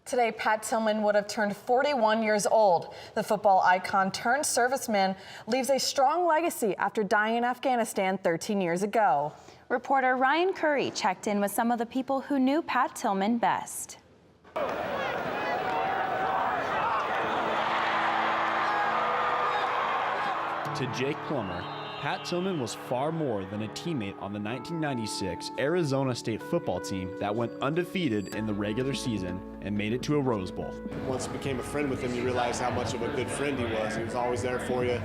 Today, Pat Tillman would have turned 41 years old. The football icon turned serviceman leaves a strong legacy after dying in Afghanistan 13 years ago. Reporter Ryan Curry checked in with some of the people who knew Pat Tillman best. To Jake Plummer, Pat Tillman was far more than a teammate on the 1996 Arizona State football team that went undefeated in the regular season and made it to a Rose Bowl. Once you became a friend with him, you realize how much of a good friend he was. He was always there for you.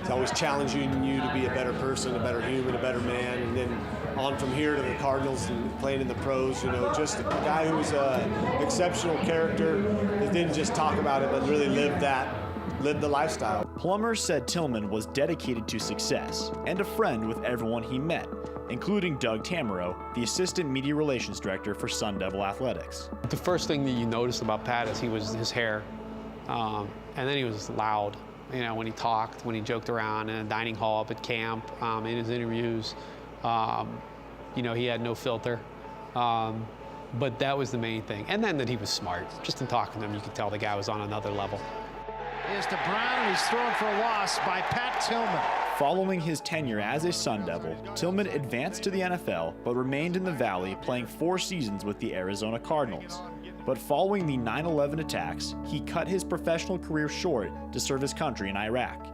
He's always challenging you to be a better person, a better human, a better man. And then on from here to the Cardinals and playing in the pros, you know, just a guy who was an exceptional character that didn't just talk about it, but really lived the lifestyle. Plummer said Tillman was dedicated to success and a friend with everyone he met, including Doug Tamero, the assistant media relations director for Sun Devil Athletics. The first thing that you noticed about Pat is his hair, and then he was loud. You know, when he talked, when he joked around in a dining hall up at camp, in his interviews, you know, he had no filter. But that was the main thing. And then that he was smart. Just in talking to him, you could tell the guy was on another level. Is to Brown, and he's thrown for a loss by Pat Tillman. Following his tenure as a Sun Devil, Tillman advanced to the NFL but remained in the Valley, playing 4 seasons with the Arizona Cardinals. But following the 9/11 attacks, he cut his professional career short to serve his country in Iraq.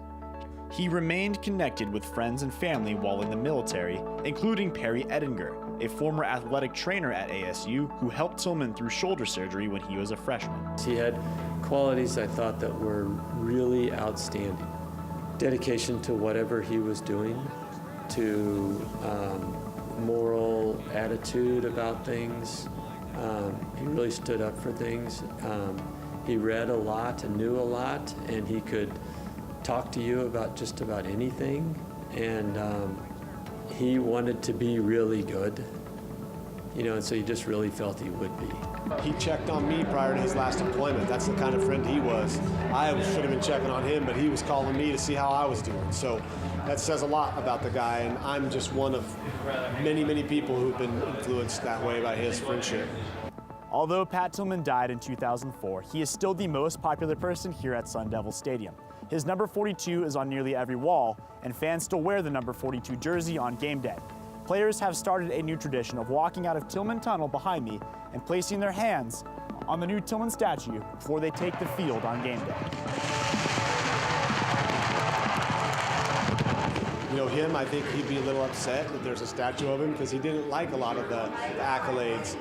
He remained connected with friends and family while in the military, including Perry Ettinger, a former athletic trainer at ASU who helped Tillman through shoulder surgery when he was a freshman. He had qualities I thought that were really outstanding. Dedication to whatever he was doing, to moral attitude about things. He really stood up for things. He read a lot and knew a lot, and he could talk to you about just about anything. And he wanted to be really good, you know, and so you just really felt he would be. He checked on me prior to his last employment. That's the kind of friend he was. I should have been checking on him, but he was calling me to see how I was doing. So that says a lot about the guy, and I'm just one of many, many people who've been influenced that way by his friendship. Although Pat Tillman died in 2004, he is still the most popular person here at Sun Devil Stadium. His number 42 is on nearly every wall, and fans still wear the number 42 jersey on game day. Players have started a new tradition of walking out of Tillman Tunnel behind me and placing their hands on the new Tillman statue before they take the field on game day. You know him, I think he'd be a little upset that there's a statue of him because he didn't like a lot of the accolades.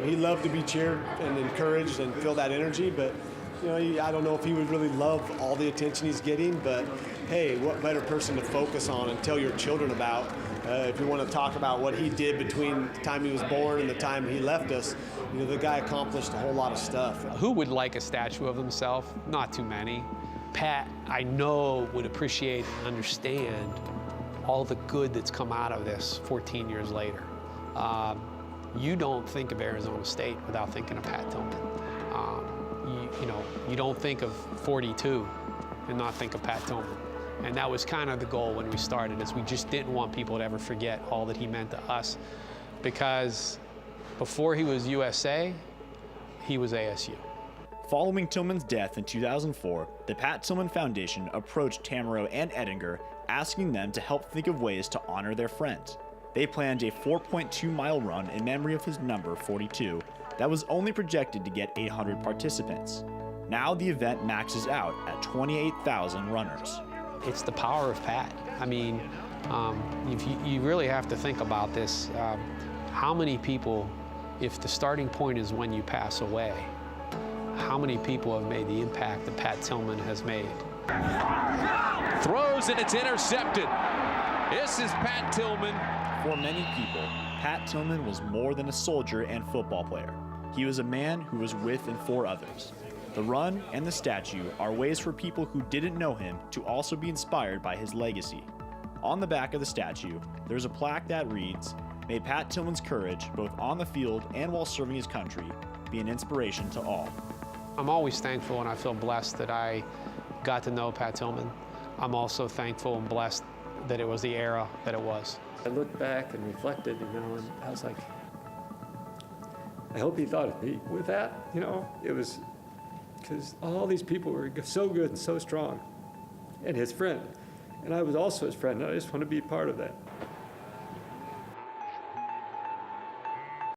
He loved to be cheered and encouraged and feel that energy, but you know, I don't know if he would really love all the attention he's getting, but hey, what better person to focus on and tell your children about if you want to talk about what he did between the time he was born and the time he left us. You know, the guy accomplished a whole lot of stuff. Who would like a statue of himself? Not too many. Pat, I know, would appreciate and understand all the good that's come out of this 14 years later. You don't think of Arizona State without thinking of Pat Tillman. You know, you don't think of 42 and not think of Pat Tillman. And that was kind of the goal when we started, is we just didn't want people to ever forget all that he meant to us, because before he was USA, he was ASU. Following Tillman's death in 2004, the Pat Tillman Foundation approached Tamero and Ettinger, asking them to help think of ways to honor their friend. They planned a 4.2-mile run in memory of his number 42 that was only projected to get 800 participants. Now the event maxes out at 28,000 runners. It's the power of Pat. I mean, if you really have to think about this. How many people, if the starting point is when you pass away, how many people have made the impact that Pat Tillman has made? Throws and it's intercepted. This is Pat Tillman. For many people, Pat Tillman was more than a soldier and football player. He was a man who was with and for others. The run and the statue are ways for people who didn't know him to also be inspired by his legacy. On the back of the statue, there's a plaque that reads, "May Pat Tillman's courage, both on the field and while serving his country, be an inspiration to all." I'm always thankful and I feel blessed that I got to know Pat Tillman. I'm also thankful and blessed that it was the era that it was. I looked back and reflected, you know, and I was like, I hope he thought of me with that, you know. It was because all these people were so good and so strong, and his friend. And I was also his friend, and I just want to be part of that.